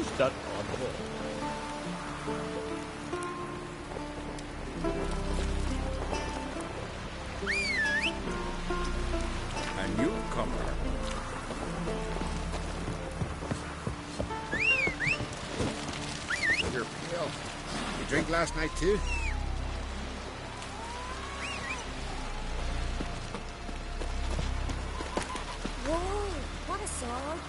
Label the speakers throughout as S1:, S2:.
S1: Who's that on the wall?
S2: A newcomer. You're pale. You drink last night too?
S3: Whoa, what a sword.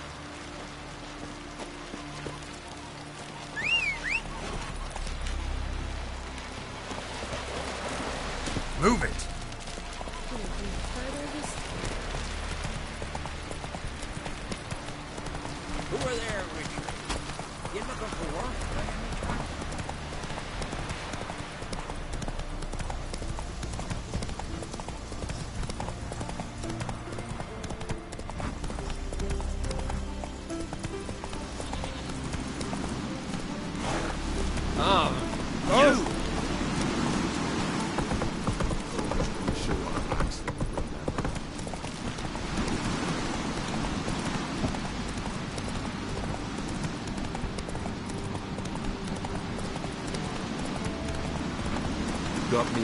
S2: Move it! Who are there, Richard? You looking for work?
S4: Got me.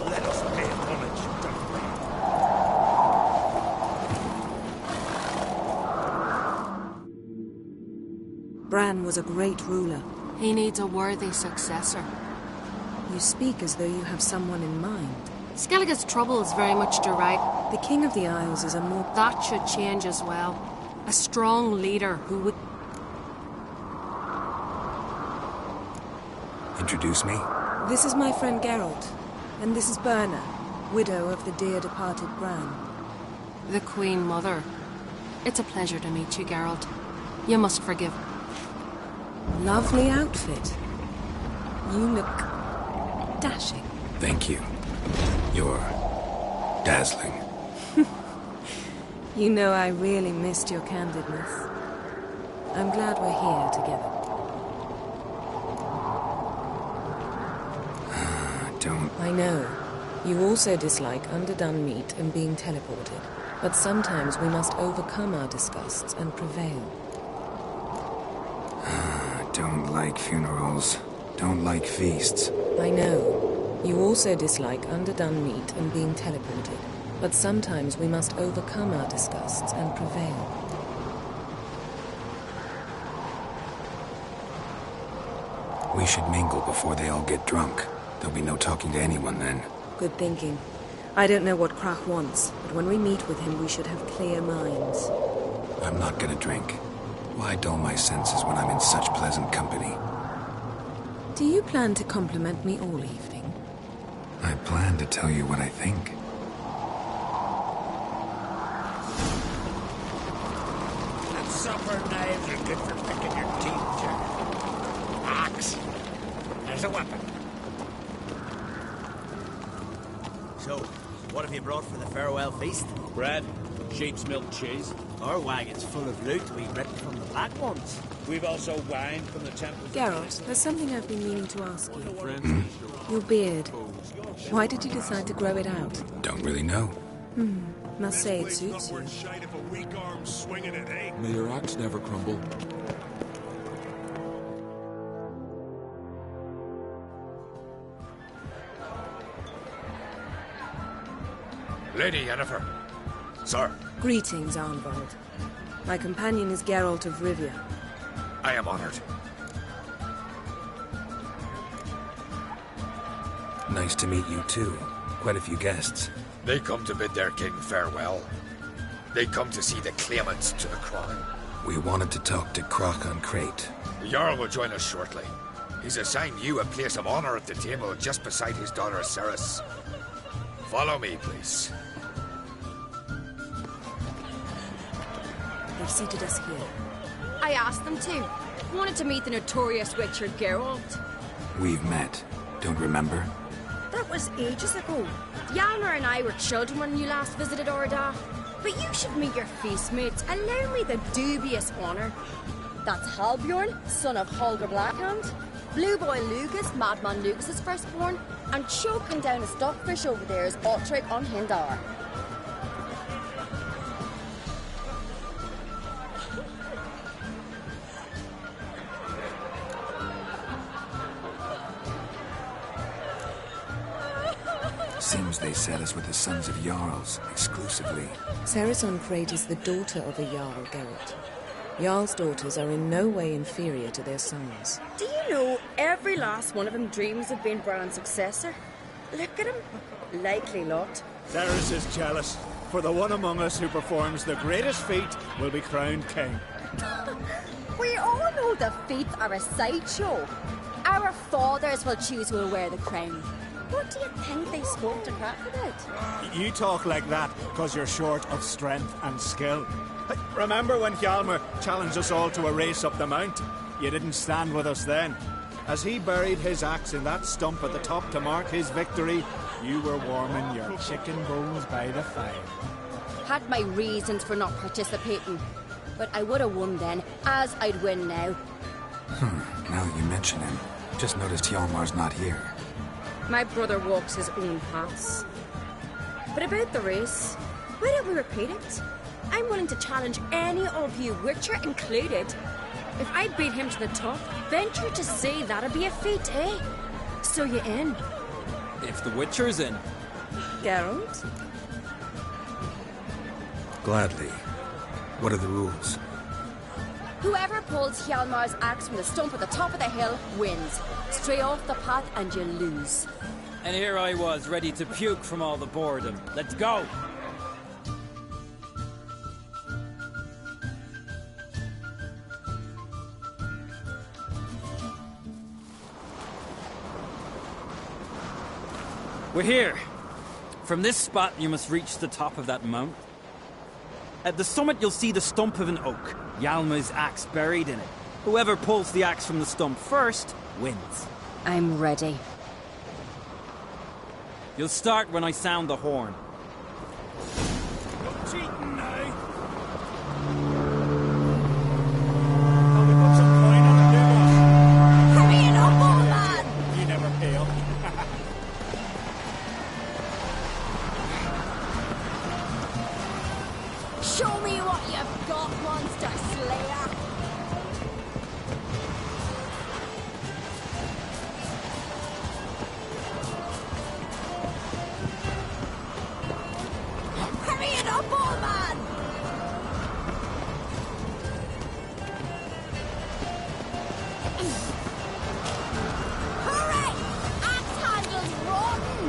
S2: Let us pay homage, Dunkley.
S5: Bran was a great ruler.
S6: He needs a worthy successor.
S5: You speak as though you have someone in mind.
S6: Skellige's trouble is very much to right.
S5: The King of the Isles is a more...
S6: That should change as well. A strong leader who would...
S7: Introduce me?
S5: This is my friend Geralt, and this is Birna, widow of the dear departed Bran.
S6: The Queen Mother. It's a pleasure to meet you, Geralt. You must forgive.
S5: Lovely outfit. You look... dashing.
S7: Thank you. You're... dazzling.
S5: You know I really missed your candidness. I'm glad we're here together.
S7: Don't...
S5: I know. You also dislike underdone meat and being teleported. But sometimes we must overcome our disgusts and prevail.
S7: Don't like funerals. Don't like feasts.
S5: I know. You also dislike underdone meat and being teleported. But sometimes we must overcome our disgusts and prevail.
S7: We should mingle before they all get drunk. There'll be no talking to anyone then.
S5: Good thinking. I don't know what Krach wants, but when we meet with him we should have clear minds.
S7: I'm not gonna drink. Why dull my senses when I'm in such pleasant company?
S5: Do you plan to compliment me all evening?
S7: I plan to tell you what I think.
S2: And supper knives are good for picking your teeth, Jack. Axe. There's a weapon.
S8: So, what have you brought for the farewell feast?
S1: Bread, sheep's milk cheese.
S8: Our wagon's full of loot we've written from the Black Ones.
S1: We've also wine from the temple.
S5: Geralt, there's something I've been meaning to ask you. Your beard. Why did you decide to grow it out?
S7: Don't really know.
S5: Must say it suits you.
S4: May your axe never crumble.
S2: Lady Yennefer. Sir,
S5: Greetings, Arnvald. My companion is Geralt of Rivia.
S2: I am honored.
S7: Nice to meet you too. Quite a few guests.
S2: They come to bid their king farewell. They come to see the claimants to the crown.
S7: We wanted to talk to Krach on Crate.
S2: The Jarl will join us shortly. He's assigned you a place of honor at the table just beside his daughter Cerys. Follow me, please.
S5: They've seated us here.
S3: I asked them to. Wanted to meet the notorious Richard Geralt.
S7: We've met. Don't remember?
S3: That was ages ago. Yalmer and I were children when you last visited Ordaf. But you should meet your feast mates. Allow me the dubious honor. That's Halbjorn, son of Holger Blackhand. Blue Boy Lucas, Madman Lucas's firstborn. and choking down a stockfish over there is Otrek on Hindar.
S7: Seems they set us with the sons of Jarls, exclusively.
S5: Cerys Crate is the daughter of a Jarl, Geralt. Jarl's daughters are in no way inferior to their sons.
S3: Do you know every last one of them dreams of being Bran's successor? Look at him. Likely lot.
S4: Cerys is jealous, for the one among us who performs the greatest feat will be crowned king.
S3: We all know the feats are a sideshow. Our fathers will choose who will wear the crown. What do you think they spoke to Crack about?
S4: You talk like that because you're short of strength and skill. Remember when Hjalmar challenged us all to a race up the mount? You didn't stand with us then. As he buried his axe in that stump at the top to mark his victory, you were warming your chicken bones by the fire.
S3: Had my reasons for not participating, but I would have won then, as I'd win now.
S7: Now that you mention him, just noticed Hjalmar's not here.
S3: My brother walks his own paths. But about the race, why don't we repeat it? I'm willing to challenge any of you, Witcher included. If I beat him to the top, venture to say that'd be a feat, eh? So you in?
S9: If the Witcher's in.
S3: Geralt?
S7: Gladly. What are the rules?
S3: Whoever pulls Hjalmar's axe from the stump at the top of the hill wins. Stray off the path and you lose.
S9: And here I was, ready to puke from all the boredom. Let's go! We're here. From this spot, you must reach the top of that mount. At the summit, you'll see the stump of an oak, Hjalmar's axe buried in it. Whoever pulls the axe from the stump first wins.
S3: I'm ready.
S9: You'll start when I sound the horn.
S4: No cheating now. Can we put some coin on the new boss?
S3: Hurry it up, old man!
S4: You never pay up.
S3: Show me what you've got, monster slayer! Hurry it up, old man! Hurry! Axe handle's rotten!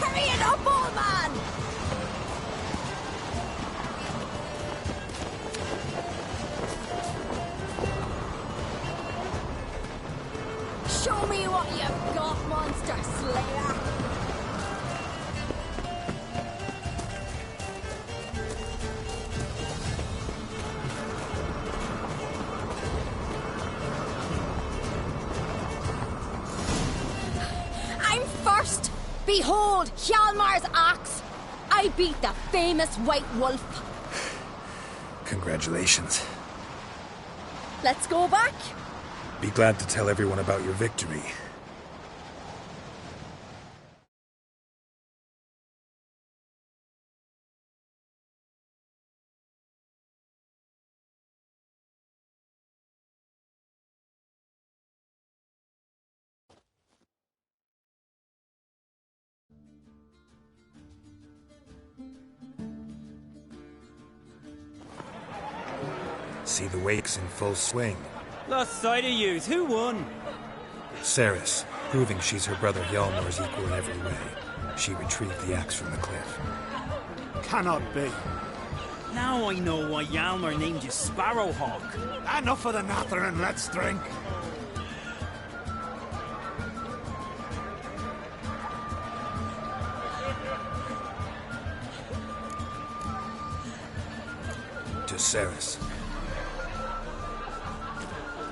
S3: Hurry it up, old man! Show me what you've got, monster slayer! I'm first! Behold, Hjalmar's axe! I beat the famous White Wolf.
S7: Congratulations.
S3: Let's go back.
S7: Be glad to tell everyone about your victory. See the wakes in full swing.
S9: Lost sight of yous. Who won?
S7: Cerys, proving she's her brother Hjalmar's equal in every way. She retrieved the axe from the cliff.
S4: Cannot be.
S9: Now I know why Hjalmar named you Sparrowhawk.
S4: Enough of the natter and let's drink.
S7: To Ceres.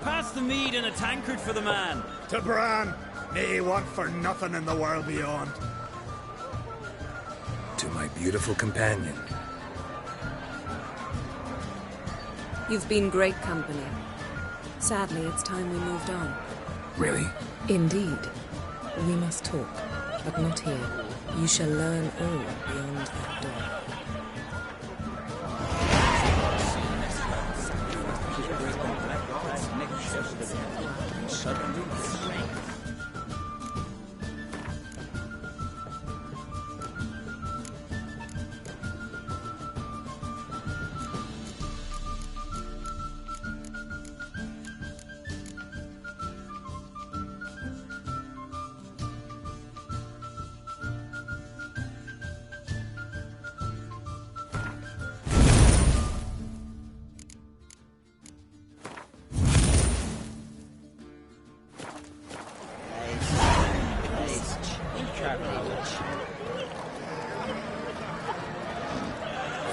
S9: Pass the mead and a tankard for the man.
S4: To Bran, may he want for nothing in the world beyond.
S7: To my beautiful companion.
S5: You've been great company. Sadly, it's time we moved on.
S7: Really?
S5: Indeed. We must talk, but not here. You shall learn all beyond that door.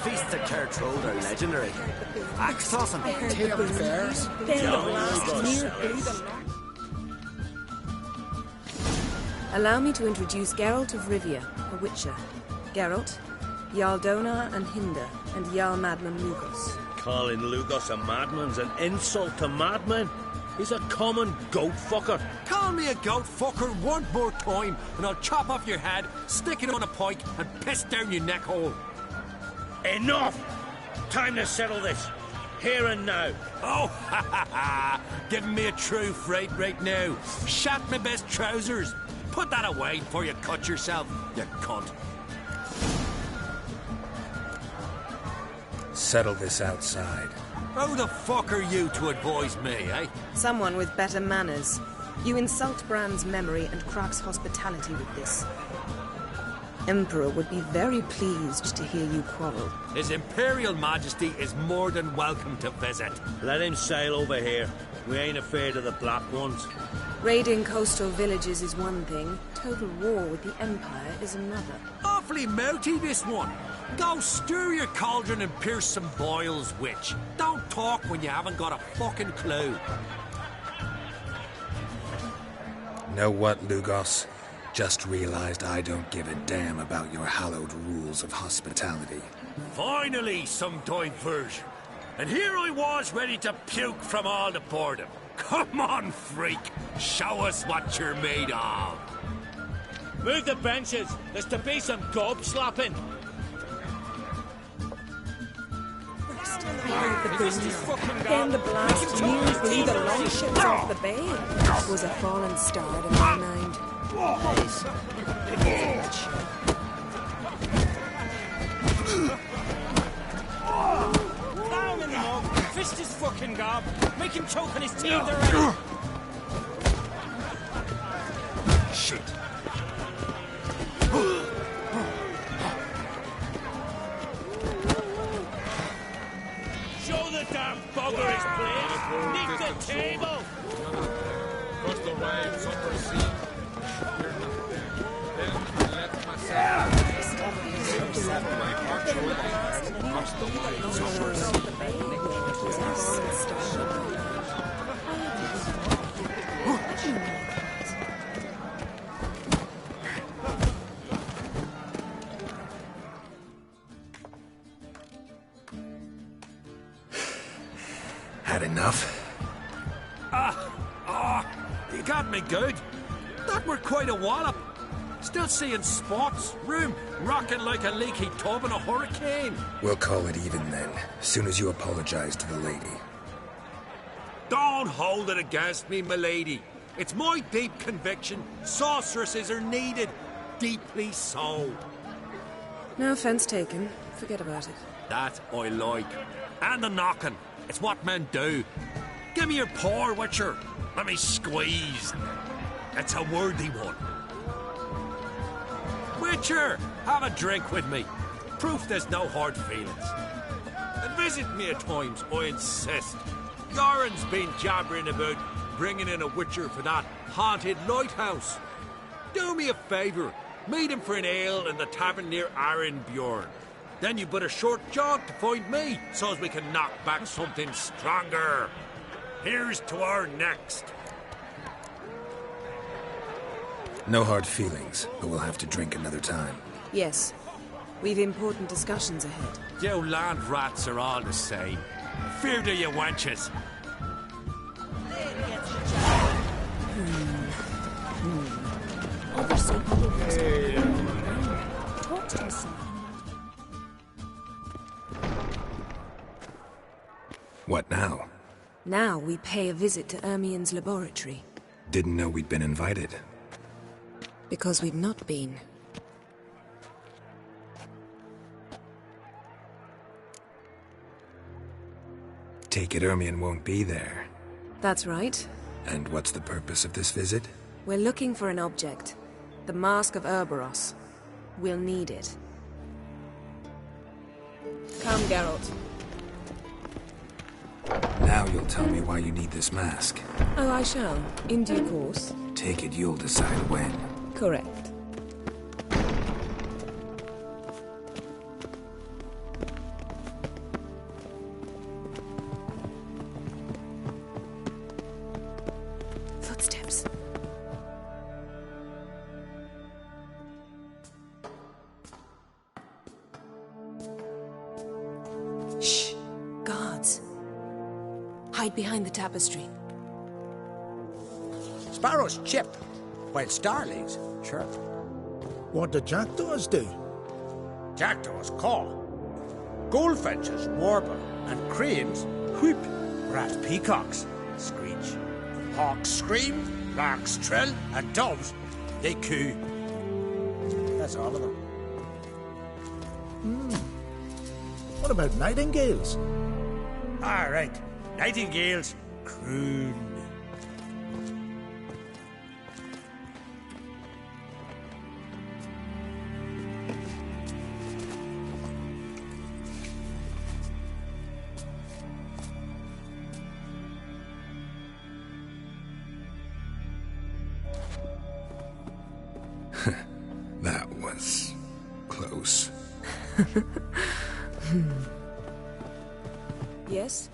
S8: Feasts at Kertrode are legendary. Axe toss and table fairs.
S5: Allow me to introduce Geralt of Rivia, a witcher. Geralt, Jarl Donar and Hinder, and Jarl Madman Lugos.
S1: Calling Lugos a madman's an insult to madmen. He's a common goat fucker.
S10: Call me a goat fucker one more time, and I'll chop off your head, stick it on a pike, and piss down your neck hole.
S1: Enough! Time to settle this. Here and now.
S10: Oh, ha ha ha! Giving me a true fright right now. Shat my best trousers. Put that away before you cut yourself, you cunt.
S7: Settle this outside.
S10: Who the fuck are you to advise me, eh?
S5: Someone with better manners. You insult Bran's memory and Crach's hospitality with this. Emperor would be very pleased to hear you quarrel.
S10: His Imperial Majesty is more than welcome to visit.
S1: Let him sail over here. We ain't afraid of the Black Ones.
S5: Raiding coastal villages is one thing. Total war with the Empire is another.
S10: Awfully mouthy, this one. Go stir your cauldron and pierce some boils, witch. Don't talk when you haven't got a fucking clue.
S7: Know what, Lugos? Just realized I don't give a damn about your hallowed rules of hospitality.
S10: Finally, some diversion. And here I was ready to puke from all the boredom. Come on, freak. Show us what you're made of.
S1: Move the benches. There's to be some gob slapping.
S5: Then the blast nearly blew the longships off the bay. It was a fallen star in my mind.
S9: Down in the mug. Fist his fucking gob. Make him choke on his teeth already.
S10: Shit.
S1: Show the damn bugger his place. Nick the table.
S2: Cross the waves over the sea. Then let myself. My actual cross the waves over the sea.
S7: Had enough?
S10: You got me good. That were quite a wallop. Still seeing spots, room rocking like a leaky tub in a hurricane.
S7: We'll call it even then, soon as you apologize to the lady.
S10: Don't hold it against me, milady. It's my deep conviction sorceresses are needed. Deeply so.
S5: No offense taken. Forget about it.
S10: That I like. And the knocking. It's what men do. Give me your paw, Witcher. Let me squeeze. It's a worthy one. Witcher, have a drink with me. Proof there's no hard feelings. And visit me at times, I insist. Goran's been jabbering about bringing in a Witcher for that haunted lighthouse. Do me a favour. Meet him for an ale in the tavern near Arenbjorn. Then you put a short jog to find me, so's we can knock back something stronger. Here's to our next.
S7: No hard feelings, but we'll have to drink another time.
S5: Yes. We've important discussions ahead.
S10: You land rats are all the same. Fear to you wenches.
S3: Obviously, probably. Talk to us.
S7: What now?
S5: Now we pay a visit to Ermien's laboratory.
S7: Didn't know we'd been invited.
S5: Because we've not been.
S7: Take it Ermien won't be there.
S5: That's right.
S7: And what's the purpose of this visit?
S5: We're looking for an object. The Mask of Urboros. We'll need it. Come, Geralt.
S7: Now you'll tell me why you need this mask.
S5: Oh, I shall. In due course.
S7: Take it you'll decide when.
S5: Correct. Footsteps. Shh. Guards. Hide behind the tapestry.
S8: Sparrows chip, while starlings chirp.
S11: What do jackdaws do?
S8: Jackdaws caw. Goldfinches warble, and cranes whoop. Whereas peacocks screech. Hawks scream, larks trill, and doves, they coo. That's all of them.
S11: What about nightingales?
S8: All right, nightingales croon.
S7: That was close.
S5: Yes?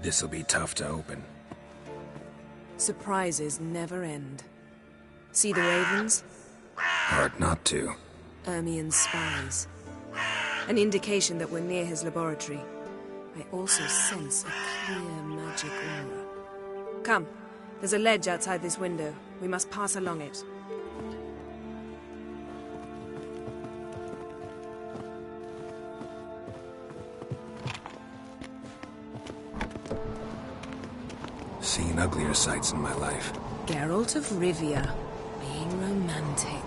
S7: This'll be tough to open.
S5: Surprises never end. See the ravens?
S7: Hard not to.
S5: Ermien's spies. An indication that we're near his laboratory. I also sense a clear magic aura. Come, there's a ledge outside this window. We must pass along it.
S7: Seen uglier sights in my life.
S5: Geralt of Rivia, being romantic.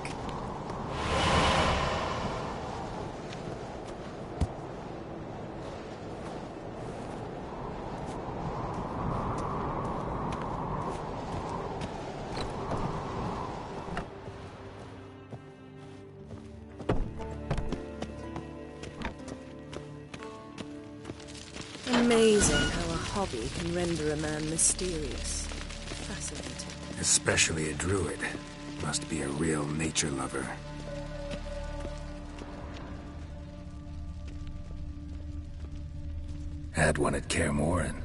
S5: Amazing how a hobby can render a man mysterious. Fascinating.
S7: Especially a druid. Must be a real nature lover. Had one at Kaer Morhen.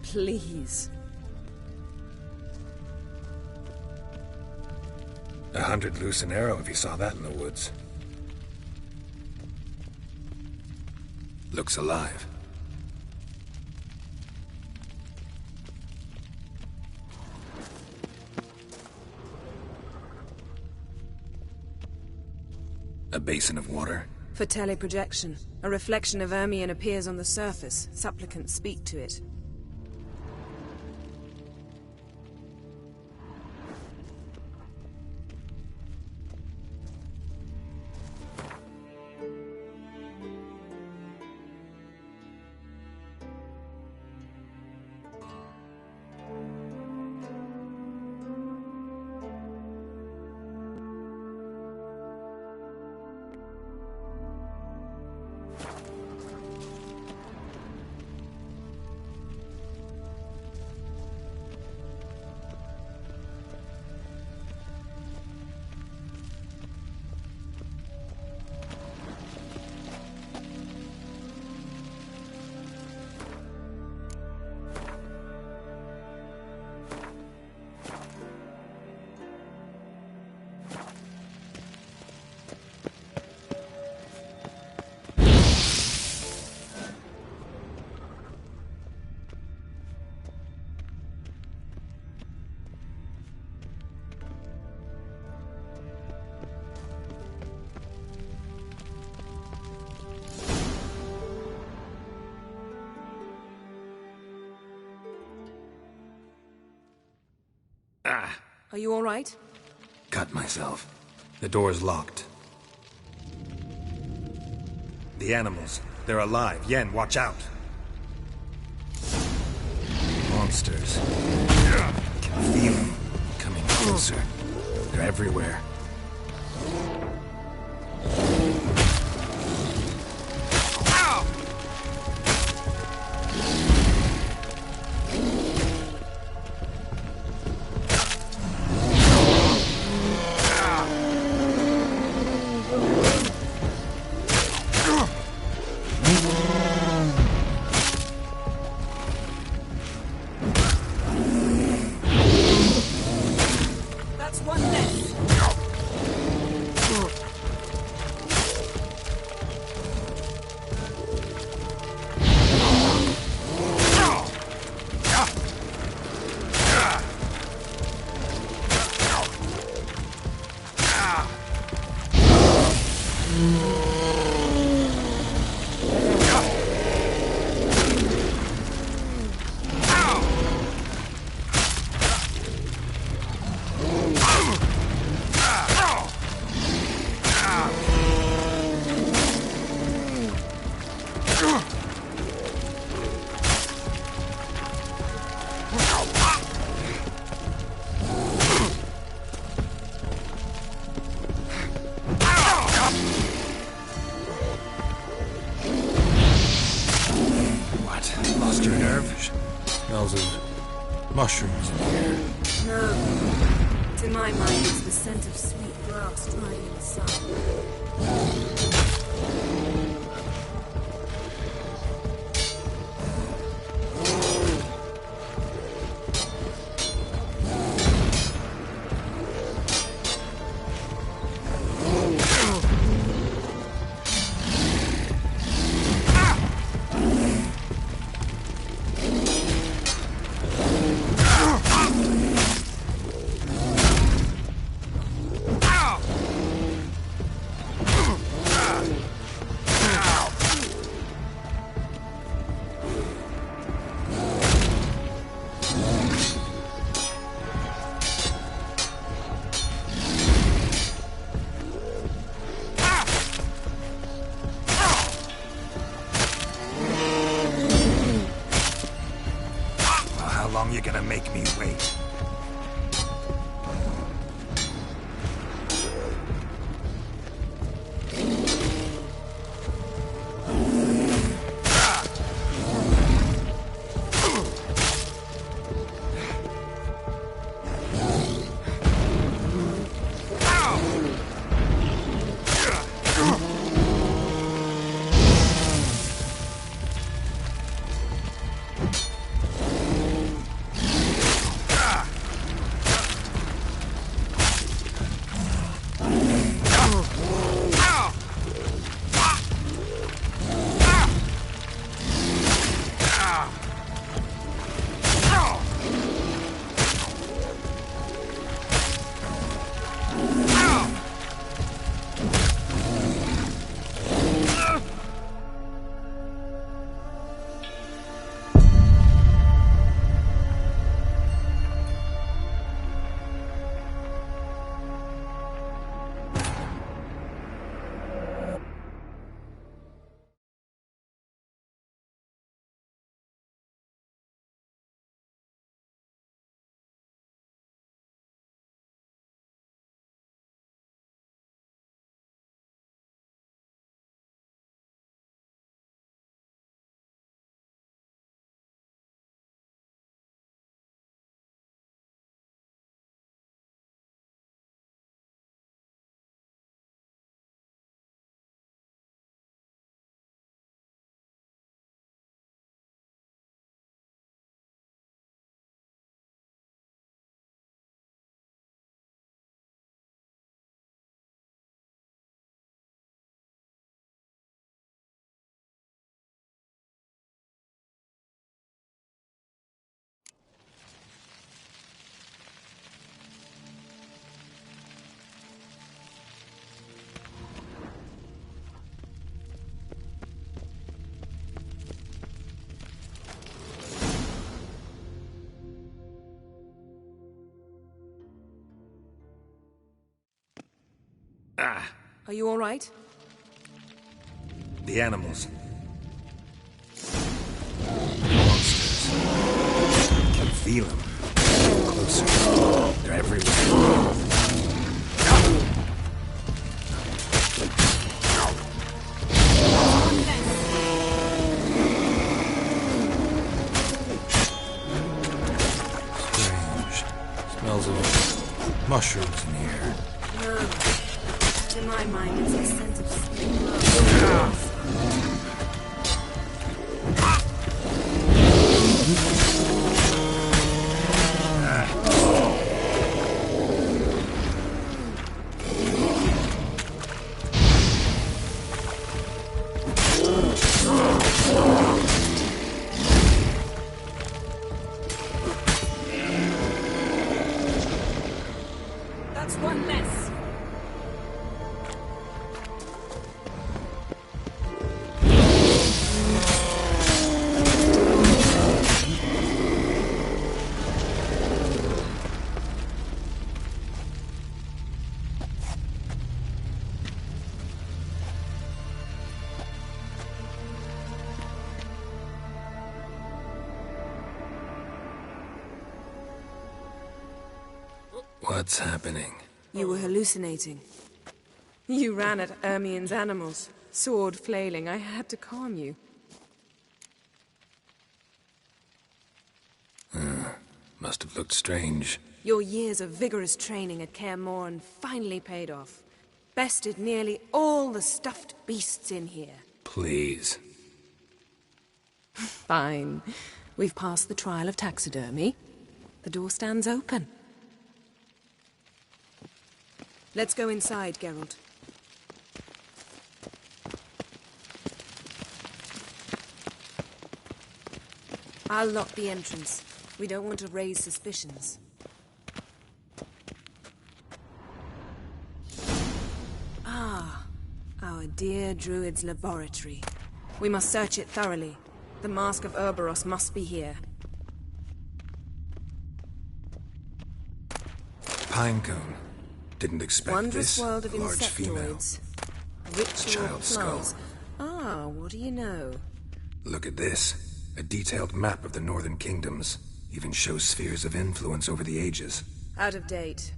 S5: Please.
S7: 100 loose an arrow if you saw that in the woods. Looks alive. A basin of water?
S5: For teleprojection. A reflection of Ermien appears on the surface. Supplicants speak to it. Are you all right?
S7: Cut myself. The door's locked. The animals. They're alive. Yen, watch out. Monsters. I can feel them coming closer. They're everywhere.
S5: That's one less.
S7: Lost your nerve? Smells of mushrooms in here.
S5: No. To my mind, it's the scent of sweet grass drying in the sun.
S7: How long you gonna make me wait?
S5: Are you all right?
S7: The animals. Monsters. I can feel them. Closer. They're everywhere. Strange. Smells of mushrooms in here.
S5: No. To my mind, it's the scent of spring. That's one less.
S7: What's happening?
S5: You were hallucinating. You ran at Ermien's animals, sword flailing. I had to calm you.
S7: Must have looked strange.
S5: Your years of vigorous training at Kaer Morhen finally paid off. Bested nearly all the stuffed beasts in here.
S7: Please.
S5: Fine. We've passed the trial of taxidermy. The door stands open. Let's go inside, Geralt. I'll lock the entrance. We don't want to raise suspicions. Ah, our dear Druid's laboratory. We must search it thoroughly. The Mask of Urboros must be here.
S7: Pinecone. Didn't expect
S5: Wondrous
S7: this.
S5: world of
S7: Large female.
S5: insectoids. Ritual
S7: Child's skull.
S5: plants. Ah, what do you know?
S7: Look at this. A detailed map of the Northern Kingdoms. Even shows spheres of influence over the ages.
S5: Out of date.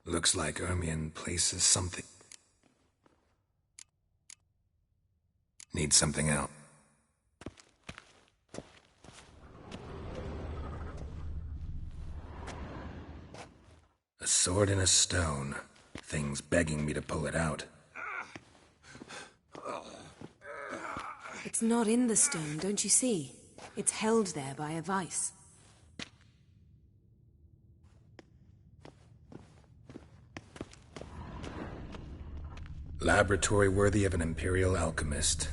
S7: Looks like Ermien places something. Needs something out. A sword and a stone. Thing's begging me to pull it out.
S5: It's not in the stone, don't you see? It's held there by a vice.
S7: Laboratory worthy of an Imperial alchemist.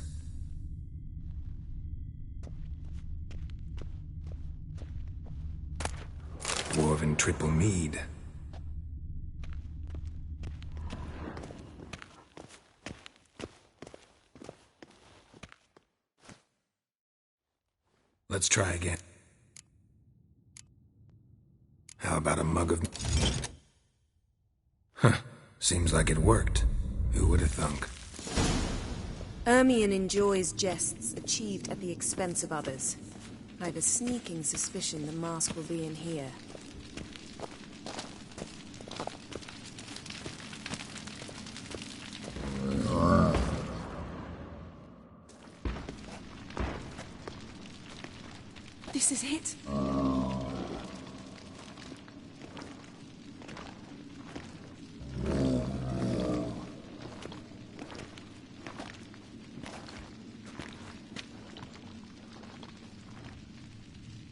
S7: Dwarven triple mead. Let's try again. How about a mug of... Huh. Seems like it worked. Who would have thunk?
S5: Ermien enjoys jests achieved at the expense of others. I've a sneaking suspicion the mask will be in here. This is it.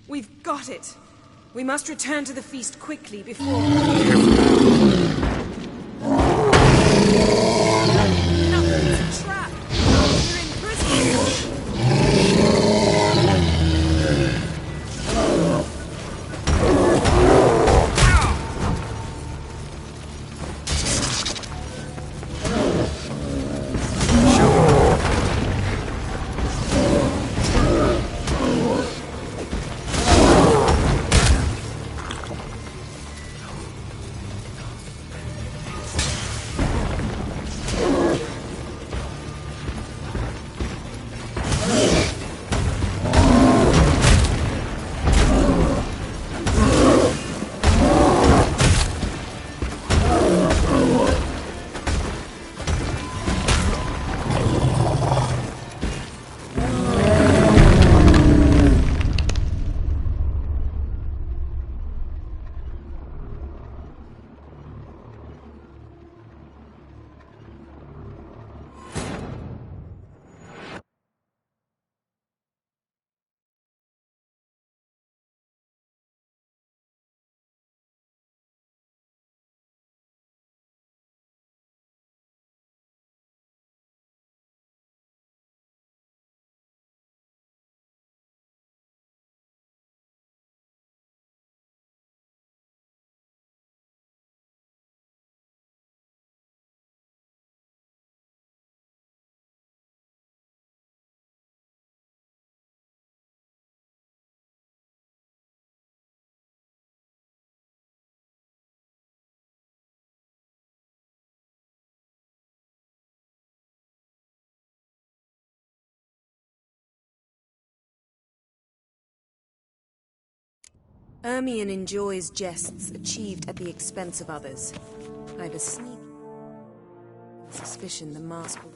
S5: We've got it. We must return to the feast quickly before... No, it's a trap. We're in prison. Ermion enjoys jests achieved at the expense of others. I have a sneaking suspicion the mask will...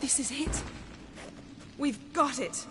S5: This is it. We've got it.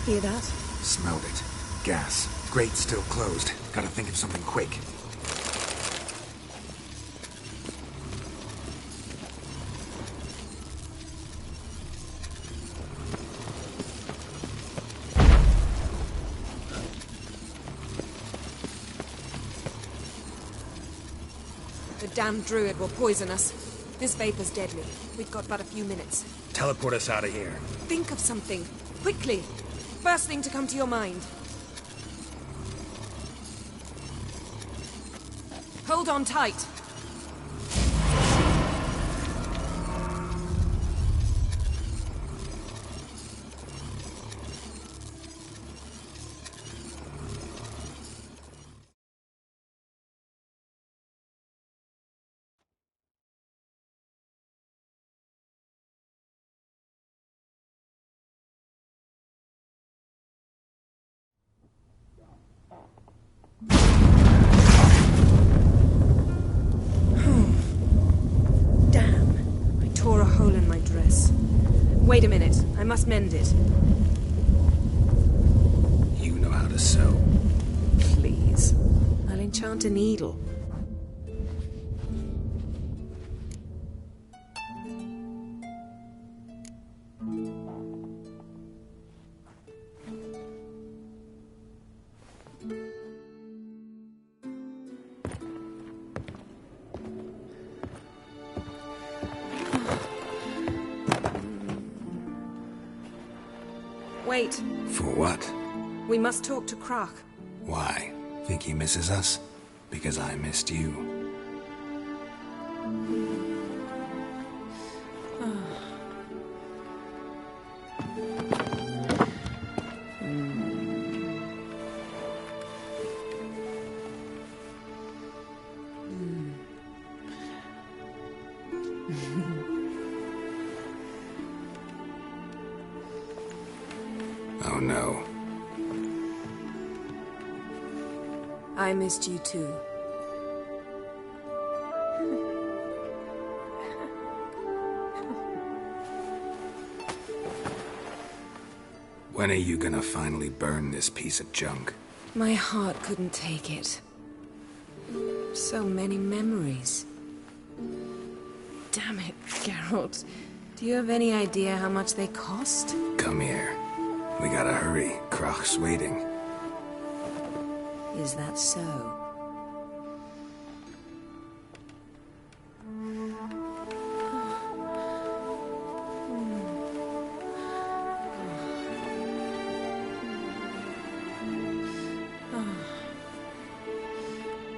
S5: Hear that?
S7: Smelled it. Gas. Grate still closed. Gotta think of something quick.
S5: The damned druid will poison us. This vapor's deadly. We've got but a few minutes.
S7: Teleport us out of here.
S5: Think of something. Quickly. First thing to come to your mind. Hold on tight. Wait a minute. I must mend it.
S7: You know how to sew.
S5: Please. I'll enchant a needle. Wait.
S7: For what?
S5: We must talk to Croc.
S7: Why? Think he misses us? Because I missed you. Oh no.
S5: I missed you too.
S7: When are you gonna finally burn this piece of junk?
S5: My heart couldn't take it. So many memories. Damn it, Geralt. Do you have any idea how much they cost?
S7: Come here. We gotta hurry. Croc's waiting.
S5: Is that so?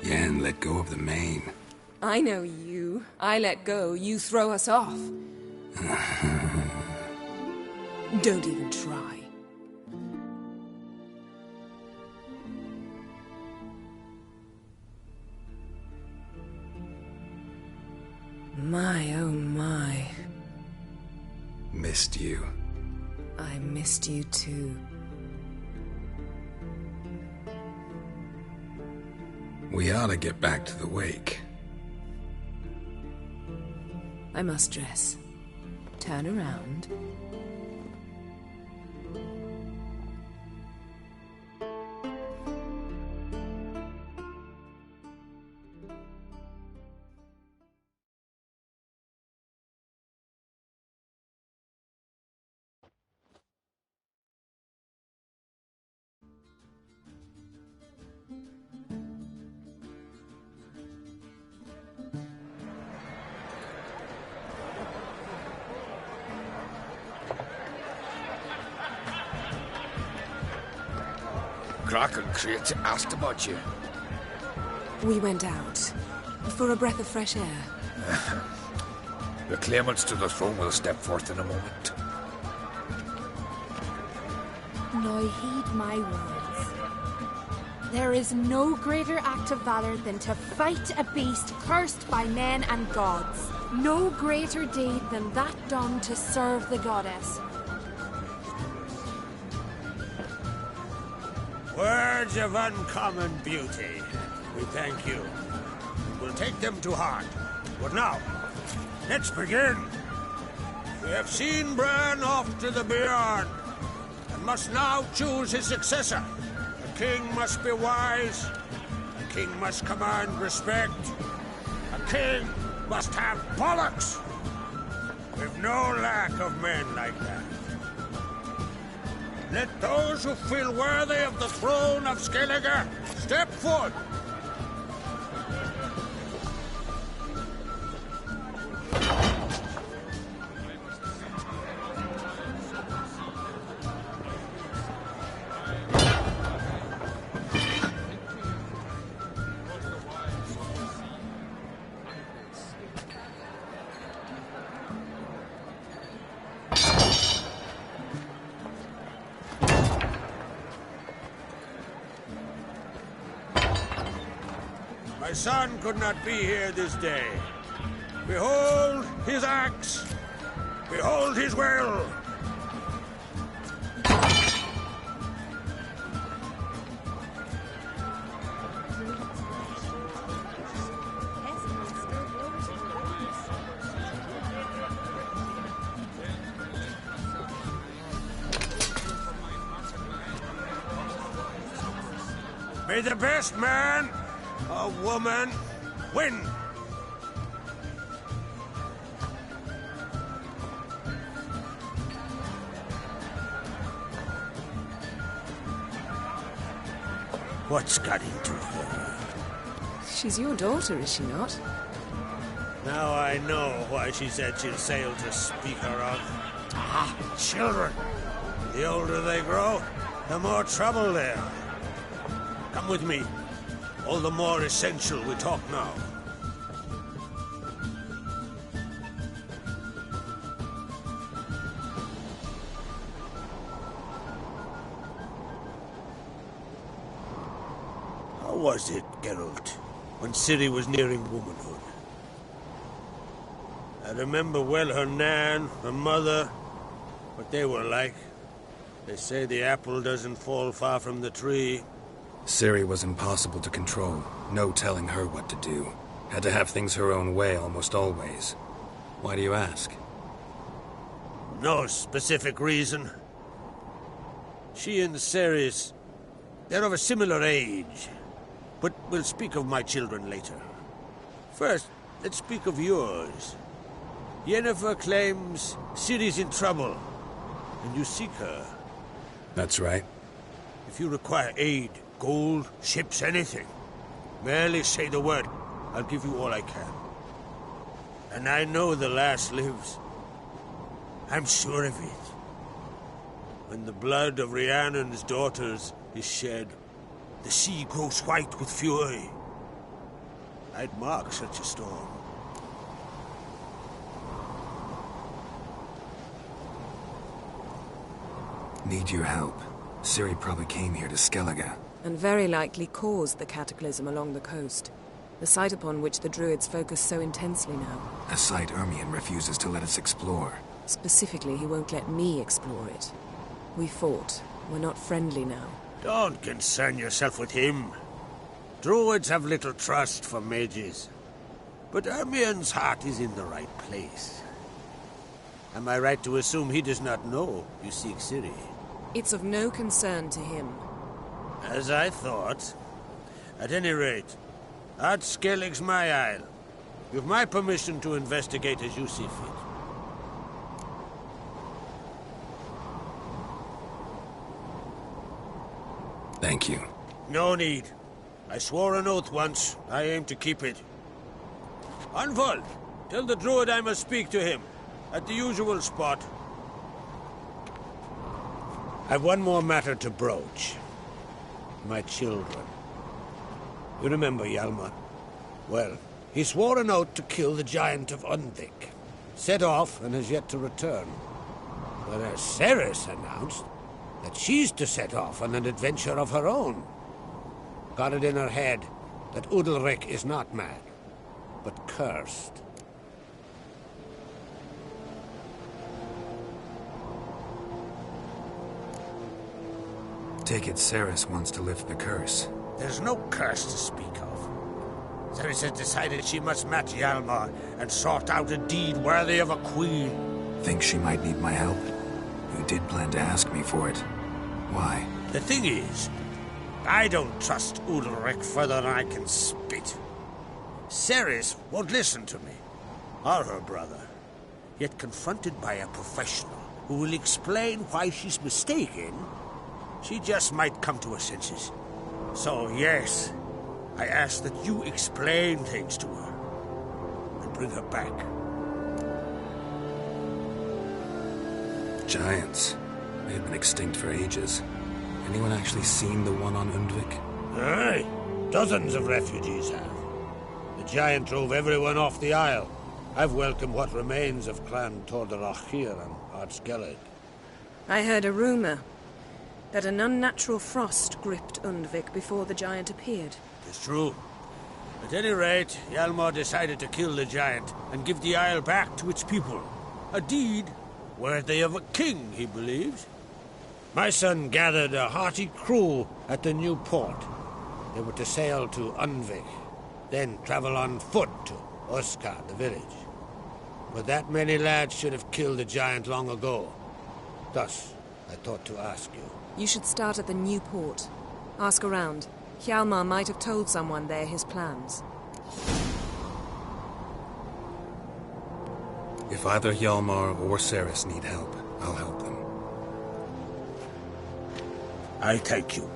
S7: Yen, let go of the mane.
S5: I know you. I let go, you throw us off. Don't even try. My, oh my.
S7: Missed you.
S5: I missed you too.
S7: We ought to get back to the wake.
S5: I must dress. Turn around.
S2: Croc and Crate asked about you.
S5: We went out. For a breath of fresh air.
S2: The claimants to the throne will step forth in a moment.
S12: Now heed my words. There is no greater act of valor than to fight a beast cursed by men and gods. No greater deed than that done to serve the goddess.
S8: Words of uncommon beauty. We thank you. We'll take them to heart. But now, let's begin. We have seen Bran off to the Beyond, and must now choose his successor. A king must be wise. A king must command respect. A king must have bollocks. We've no lack of men like that. Let those who feel worthy of the throne of Skellige step forward. My son could not be here this day. Behold his axe. Behold his will. May the best man
S10: A woman. Win. What's got into her?
S5: She's your daughter, is she not?
S1: Now I know why she said she'll sail to speak her of.
S10: Ah, children.
S1: The older they grow, the more trouble they are. Come with me. All the more essential we talk now. How was it, Geralt, when Ciri was nearing womanhood? I remember well her nan, her mother, what they were like. They say the apple doesn't fall far from the tree.
S7: Ciri was impossible to control. No telling her what to do. Had to have things her own way almost always. Why do you ask?
S1: No specific reason. She and Ceres, they're of a similar age. But we'll speak of my children later. First, let's speak of yours. Yennefer claims Ciri's in trouble, and you seek her.
S7: That's right.
S1: If you require aid, gold, ships, anything, merely say the word. I'll give you all I can. And I know the lass lives. I'm sure of it. When the blood of Rhiannon's daughters is shed, the sea grows white with fury. I'd mark such a storm.
S7: Need your help. Ciri probably came here to Skellige.
S5: And very likely caused the cataclysm along the coast. The site upon which the Druids focus so intensely now.
S7: A site Ermion refuses to let us explore.
S5: Specifically, he won't let me explore it. We fought. We're not friendly now.
S1: Don't concern yourself with him. Druids have little trust for mages. But Ermion's heart is in the right place. Am I right to assume he does not know you seek Ciri?
S5: It's of no concern to him.
S1: As I thought. At any rate, Ard Skellig's my isle. You've my permission to investigate as you see fit.
S7: Thank you.
S1: No need. I swore an oath once. I aim to keep it. Anvald, tell the druid I must speak to him. At the usual spot. I've one more matter to broach. My children. You remember Hjalmar? Well, he swore an oath to kill the Giant of Undvik. Set off and has yet to return. Whereas Ceres announced that she's to set off on an adventure of her own. Got it in her head that Udalric is not mad, but cursed.
S7: Take it Ceres wants to lift the curse.
S1: There's no curse to speak of. Ceres has decided she must match Hjalmar and sort out a deed worthy of a queen.
S7: Think she might need my help? You did plan to ask me for it. Why?
S1: The thing is, I don't trust Udalric further than I can spit. Ceres won't listen to me, or her brother. Yet confronted by a professional who will explain why she's mistaken, she just might come to her senses. So, yes, I ask that you explain things to her and bring her back.
S7: Giants. They had been extinct for ages. Anyone actually seen the one on Undvik?
S1: Aye. Dozens of refugees have. The giant drove everyone off the isle. I've welcomed what remains of Clan Tordarach here and Ard Skellig.
S5: I heard a rumor that an unnatural frost gripped Undvik before the giant appeared.
S1: It's true. At any rate, Hjalmar decided to kill the giant and give the isle back to its people. A deed worthy of a king, he believes. My son gathered a hearty crew at the new port. They were to sail to Undvik, then travel on foot to Oscar, the village. But that many lads should have killed the giant long ago. Thus, I thought to ask you.
S5: You should start at the new port. Ask around. Hjalmar might have told someone there his plans.
S7: If either Hjalmar or Cerys need help, I'll help them.
S1: I thank you.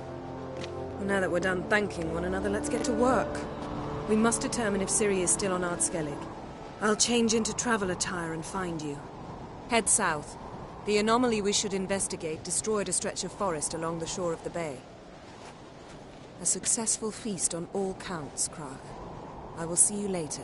S5: Well, now that we're done thanking one another, let's get to work. We must determine if Ciri is still on Ardskellig. I'll change into travel attire and find you. Head south. The anomaly we should investigate destroyed a stretch of forest along the shore of the bay. A successful feast on all counts, Crach. I will see you later.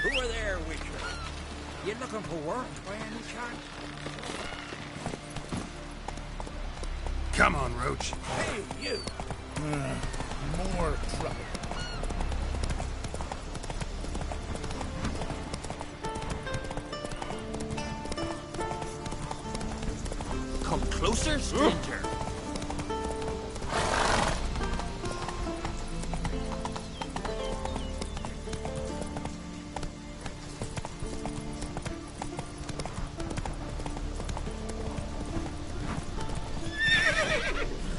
S8: Who are there, Witcher? You looking for work by any chance?
S7: Come on, Roach.
S11: Hey, you! More trouble.
S8: Come closer, stranger.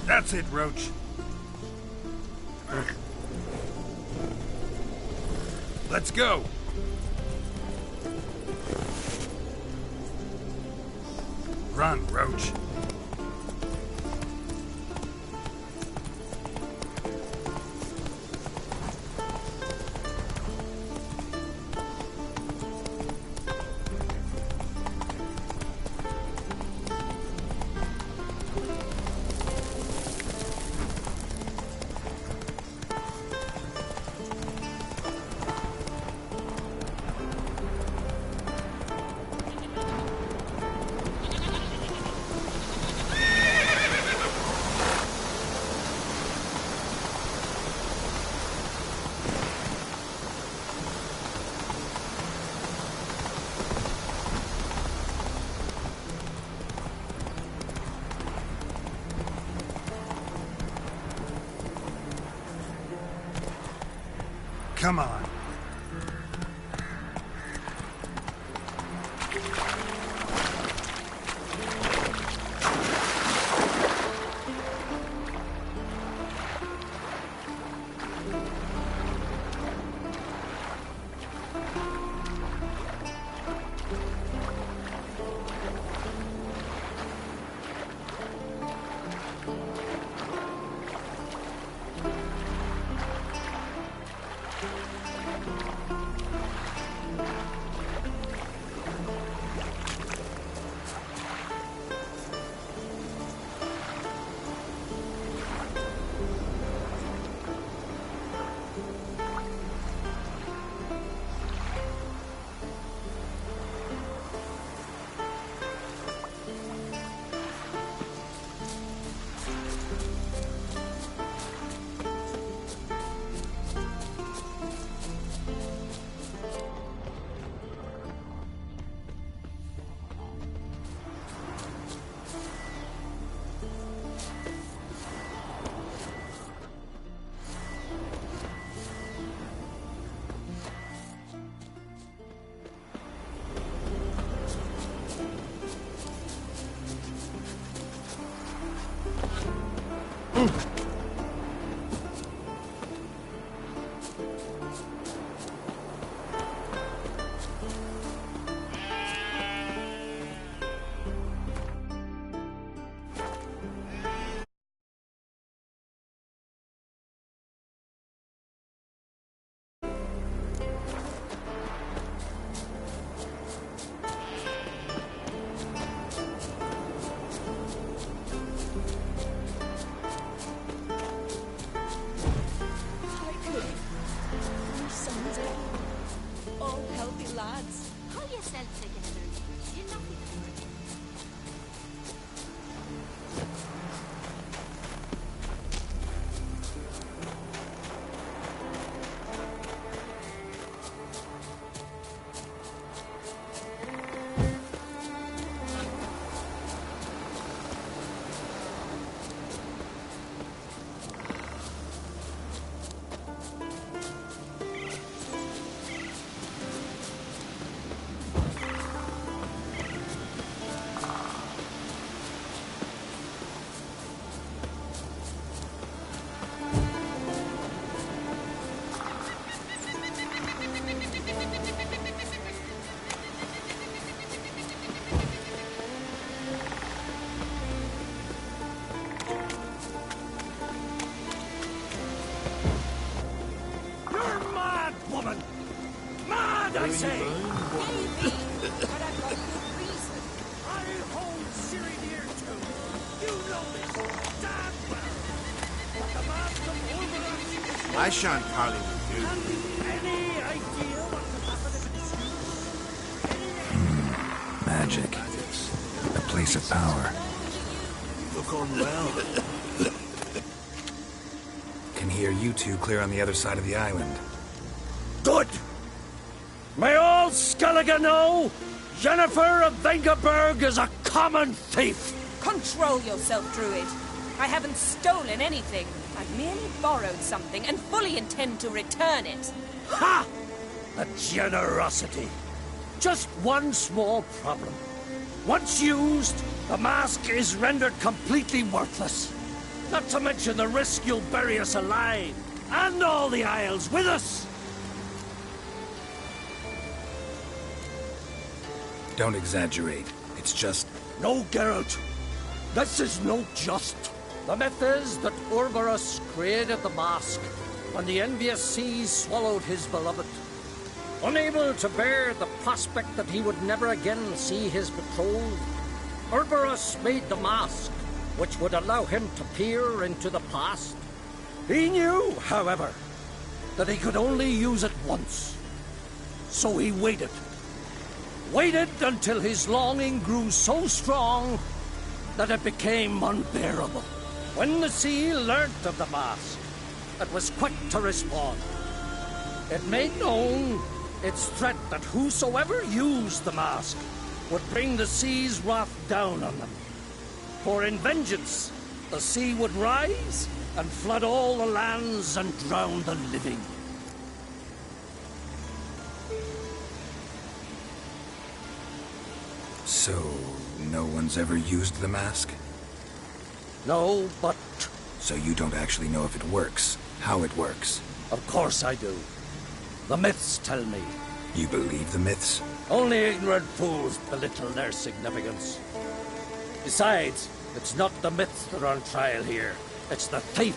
S7: That's it, Roach. Let's go. Run, Roach.
S11: Come on.
S8: I say. Maybe, but I've got good reason. I hold Ciri near to. You know this damn well. The master of Orberus.
S11: I shan't parley with you.
S8: Any idea what could happen if it's
S7: Magic. A place of power.
S11: Look on well.
S7: Can hear you two clear on the other side of the island.
S8: Good! May all Skellige know, Jennifer of Vengerberg is a common thief!
S5: Control yourself, Druid. I haven't stolen anything. I've merely borrowed something and fully intend to return it.
S8: Ha! The generosity. Just one small problem. Once used, the mask is rendered completely worthless. Not to mention the risk you'll bury us alive, and all the Isles with us!
S7: Don't exaggerate. It's just...
S8: No, Geralt. This is no just. The myth is that Orberus created the mask when the envious seas swallowed his beloved. Unable to bear the prospect that he would never again see his betrothed, Orberus made the mask, which would allow him to peer into the past. He knew, however, that he could only use it once. So he waited. Waited until his longing grew so strong that it became unbearable. When the sea learnt of the mask, it was quick to respond. It made known its threat that whosoever used the mask would bring the sea's wrath down on them. For in vengeance, the sea would rise and flood all the lands and drown the living.
S7: So, no one's ever used the mask?
S8: No, but...
S7: So you don't actually know if it works, how it works?
S8: Of course I do. The myths tell me.
S7: You believe the myths?
S8: Only ignorant fools belittle their significance. Besides, it's not the myths that are on trial here. It's the thief.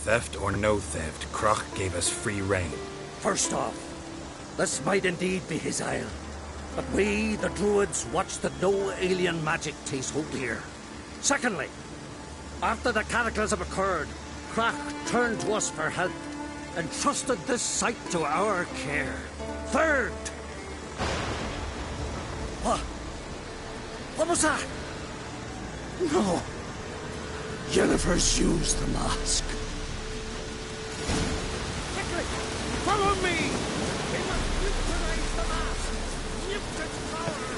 S7: Theft or no theft, Crach gave us free rein.
S8: First off, this might indeed be his isle. But we, the Druids, watch that no alien magic takes hold here. Secondly, after the cataclysm occurred, Crach turned to us for help and trusted this site to our care. Third... What was that? No. Yennefer's used the mask. Quickly, follow me! We must neutralize the mask! Nuke its power!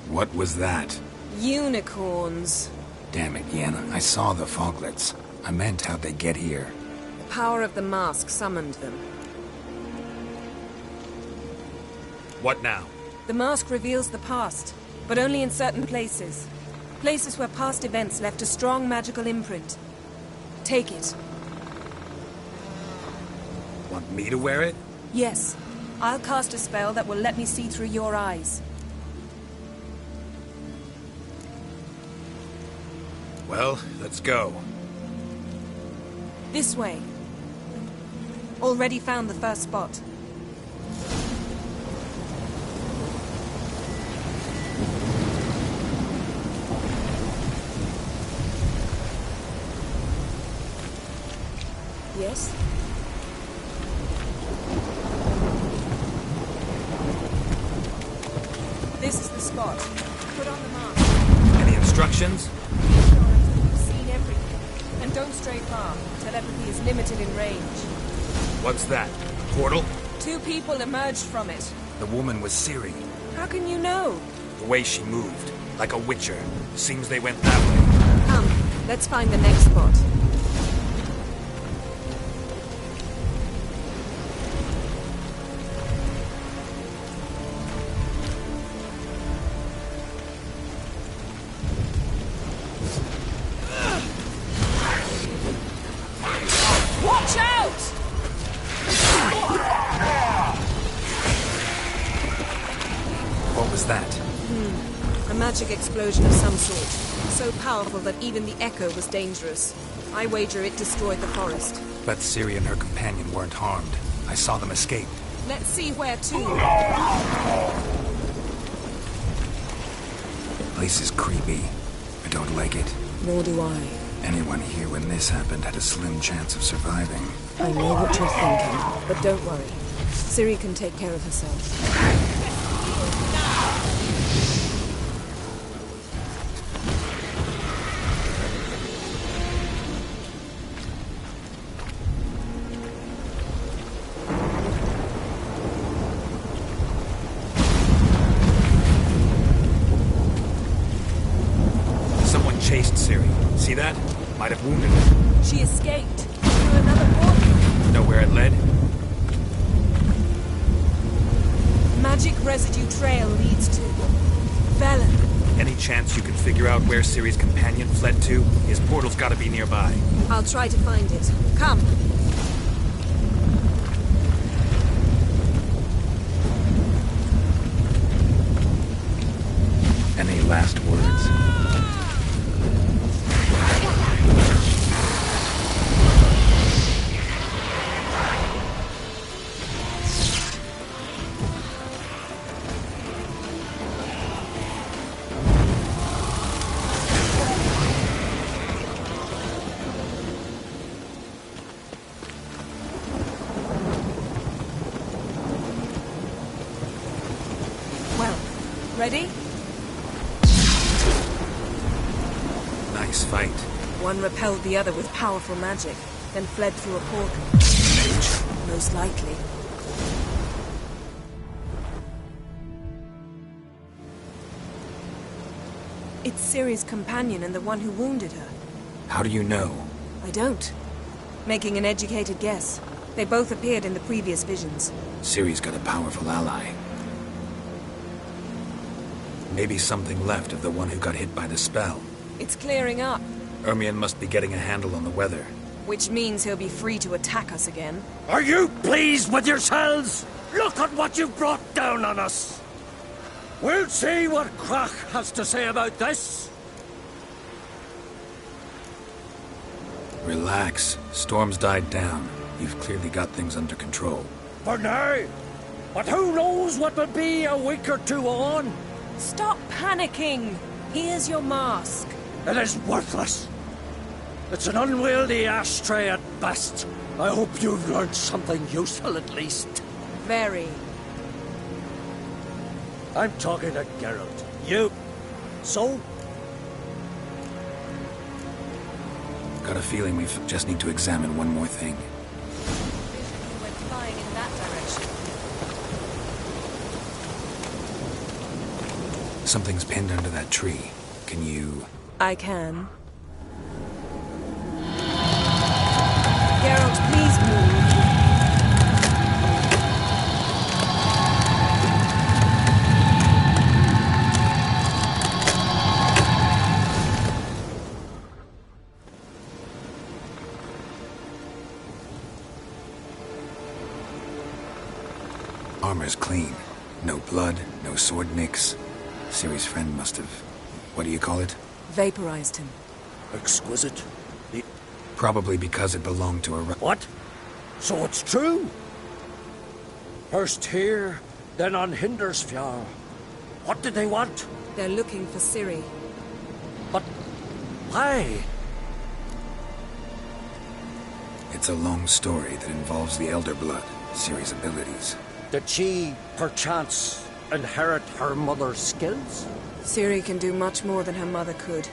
S7: What was that?
S5: Unicorns.
S7: Damn it, Yen. I saw the foglets. I meant how'd they get here.
S5: The power of the mask summoned them.
S7: What now?
S5: The mask reveals the past, but only in certain places. Places where past events left a strong magical imprint. Take it.
S7: Want me to wear it?
S5: Yes. I'll cast a spell that will let me see through your eyes.
S7: Well, let's go.
S5: This way. Already found the first spot. Yes? This is the spot. Put on the mask.
S7: Any instructions?
S5: You've seen everything. And don't stray far. Telepathy is limited in range.
S7: What's that? A portal?
S5: 2 people emerged from it.
S7: The woman was Ciri.
S5: How can you know?
S7: The way she moved. Like a witcher. Seems they went that way.
S5: Come, let's find the next spot. Watch out!
S7: What was that?
S5: A magic explosion of some sort. So powerful that even the echo was dangerous. I wager it destroyed the forest.
S7: But Ciri and her companion weren't harmed. I saw them escape.
S5: Let's see where to.
S7: Place is creepy. I don't like it.
S5: Nor do I.
S7: Anyone here when this happened had a slim chance of surviving.
S5: I know what you're thinking, but don't worry. Ciri can take care of herself.
S7: Someone chased Ciri. See that? Might have wounded her.
S5: She escaped through another portal.
S7: Know where it led?
S5: Magic residue trail leads to Velen.
S7: Any chance you can figure out where Ciri's companion fled to? His portal's gotta be nearby.
S5: I'll try to find it. Come.
S7: Any last words?
S5: Ready?
S7: Nice fight.
S5: One repelled the other with powerful magic, then fled through a portal.
S7: Mage?
S5: Most likely. It's Ciri's companion and the one who wounded her.
S7: How do you know?
S5: I don't. Making an educated guess. They both appeared in the previous visions.
S7: Ciri's got a powerful ally. Maybe something left of the one who got hit by the spell.
S5: It's clearing up,
S7: Ermion must be getting a handle on the weather.
S5: which means he'll be free to attack us again.
S8: Are you pleased with yourselves? Look at what you've brought down on us. We'll see what Crach has to say about this.
S7: Relax. Storm's died down. You've clearly got things under control.
S8: For now. But who knows what will be a week or two on?
S5: Stop panicking! Here's your mask.
S8: It is worthless. It's an unwieldy ashtray at best. I hope you've learned something useful at least.
S5: Very.
S8: I'm talking to Geralt. You. So?
S7: Got a feeling we just need to examine one more thing.
S5: You went flying in that direction.
S7: Something's pinned under that tree. Can you...
S5: I can. Geralt, please move.
S7: Armor's clean. No blood, no sword nicks. Ciri's friend must have... what do you call it?
S5: Vaporized him.
S8: Exquisite.
S7: Probably because it belonged to a...
S8: What? So it's true? First here, then on Hindersfjall. What did they want?
S5: They're looking for Ciri.
S8: But why?
S7: It's a long story that involves the Elder Blood, Ciri's abilities.
S8: Did she, perchance, inherit her mother's skills?
S5: Ciri can do much more than her mother could.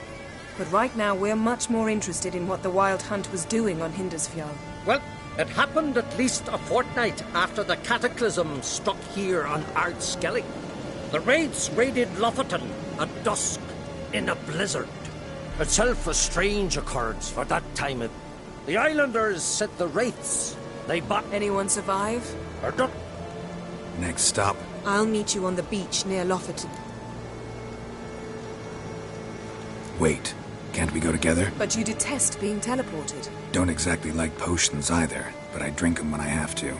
S5: But right now, we're much more interested in what the Wild Hunt was doing on Hindersfjall.
S8: Well, it happened at least a fortnight after the cataclysm struck here on Ardskellig. The raids raided Lofoten at dusk in a blizzard. Itself a strange occurrence for that time. The islanders sent the wraiths. They bought...
S5: Anyone survive?
S7: Next stop.
S5: I'll meet you on the beach near Lofoten.
S7: Wait. Can't we go together?
S5: But you detest being teleported.
S7: Don't exactly like potions either, but I drink them when I have to.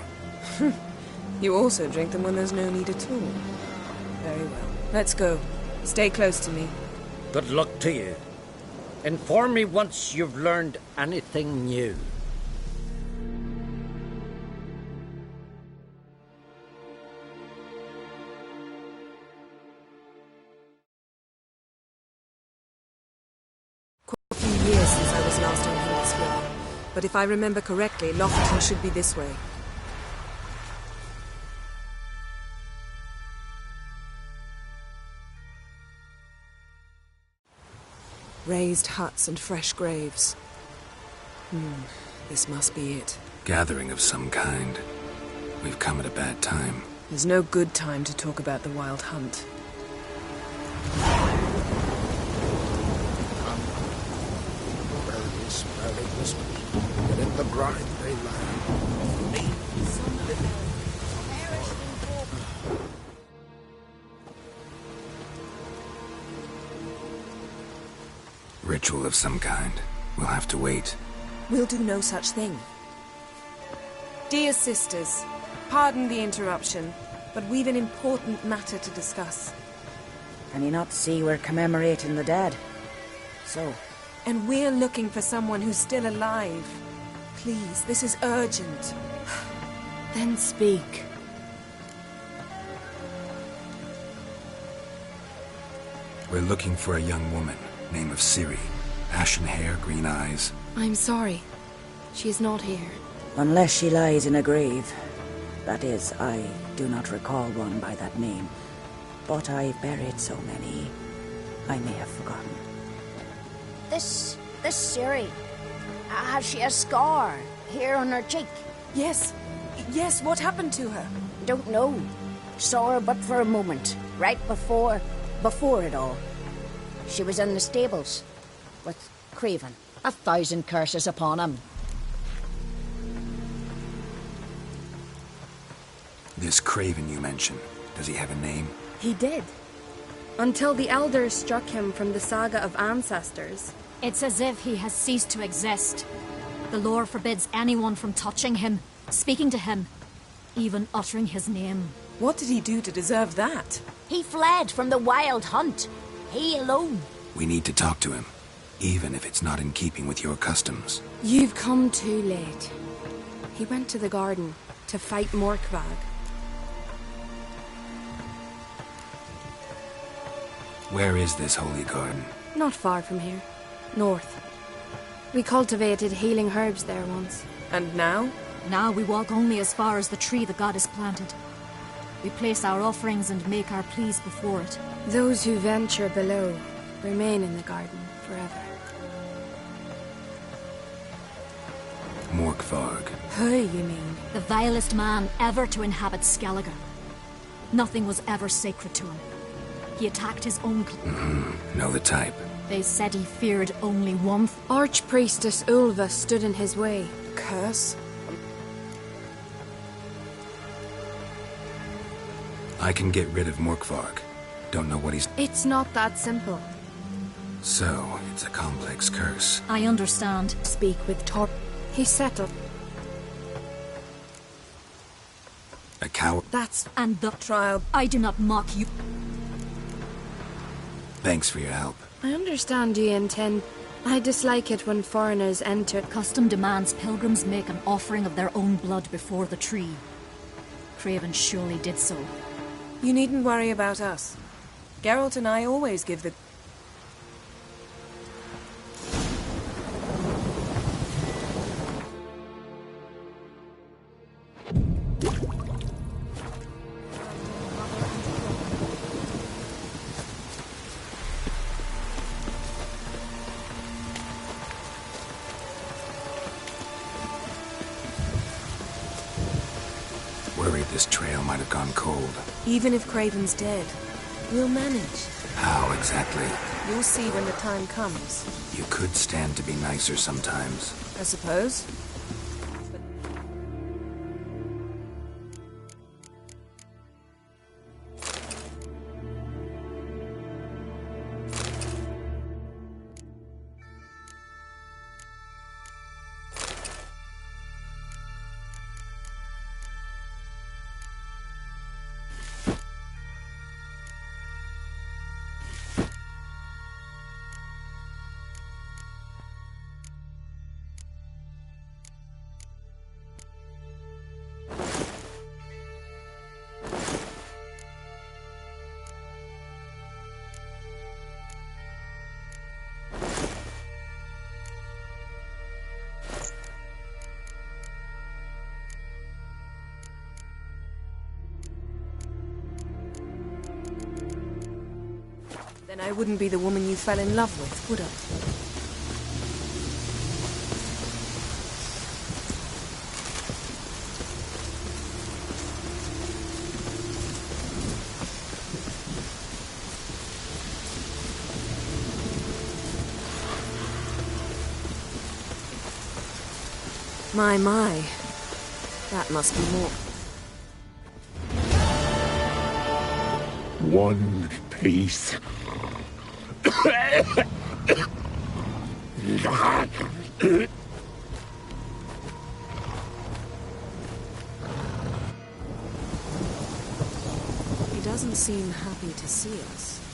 S5: You also drink them when there's no need at all. Very well. Let's go. Stay close to me.
S8: Good luck to you. Inform me once you've learned anything new.
S5: Years since I was last on Hindersfjall, but if I remember correctly, Lofoten should be this way. Raised huts and fresh graves. This must be it.
S7: Gathering of some kind. We've come at a bad time.
S5: There's no good time to talk about the Wild Hunt.
S1: But in the grind they lie.
S7: Ritual of some kind. We'll have to wait.
S5: We'll do no such thing. Dear sisters, pardon the interruption, but we've an important matter to discuss.
S13: Can you not see we're commemorating the dead? So?
S5: And we're looking for someone who's still alive. Please, this is urgent.
S12: Then speak.
S7: We're looking for a young woman, name of Ciri. Ashen hair, green eyes.
S12: I'm sorry. She is not here.
S13: Unless she lies in a grave. That is, I do not recall one by that name. But I've buried so many, I may have forgotten.
S14: This Ciri, has she a scar here on her cheek?
S5: Yes. Yes, what happened to her?
S14: Don't know. Saw her but for a moment, right before it all. She was in the stables with Craven. 1,000 curses upon him.
S7: This Craven you mentioned, does he have a name?
S3: He did. Until the elders struck him from the saga of ancestors.
S15: It's as if he has ceased to exist. The lore forbids anyone from touching him, speaking to him, even uttering his name.
S5: What did he do to deserve that?
S14: He fled from the wild hunt. He alone.
S7: We need to talk to him, even if it's not in keeping with your customs.
S3: You've come too late. He went to the garden to fight Morkvag.
S7: Where is this holy garden?
S3: Not far from here. North. We cultivated healing herbs there once.
S5: And now?
S15: Now we walk only as far as the tree the goddess planted. We place our offerings and make our pleas before it.
S3: Those who venture below remain in the garden forever.
S7: Morkvarg.
S3: Who, you mean?
S15: The vilest man ever to inhabit Skellige. Nothing was ever sacred to him. He attacked his own
S7: Know the type.
S15: They said he feared only one
S3: Archpriestess Ulva stood in his way.
S5: Curse?
S7: I can get rid of Morkvarg. Don't know what he's...
S3: It's not that simple.
S7: So, it's a complex curse.
S15: I understand.
S3: Speak with Torp. He settled.
S7: A coward?
S3: That's...
S15: And the trial. I do not mock you.
S7: Thanks for your help.
S3: I understand you intend... I dislike it when foreigners enter.
S15: Custom demands pilgrims make an offering of their own blood before the tree. Craven surely did so.
S5: You needn't worry about us. Geralt and I always give the...
S7: Worried this trail might have gone cold.
S5: Even if Craven's dead, we'll manage.
S7: How exactly?
S5: You'll see when the time comes.
S7: You could stand to be nicer sometimes.
S5: I suppose. Then I wouldn't be the woman you fell in love with, would I? My. That must be more.
S16: One piece.
S5: He doesn't seem happy to see us.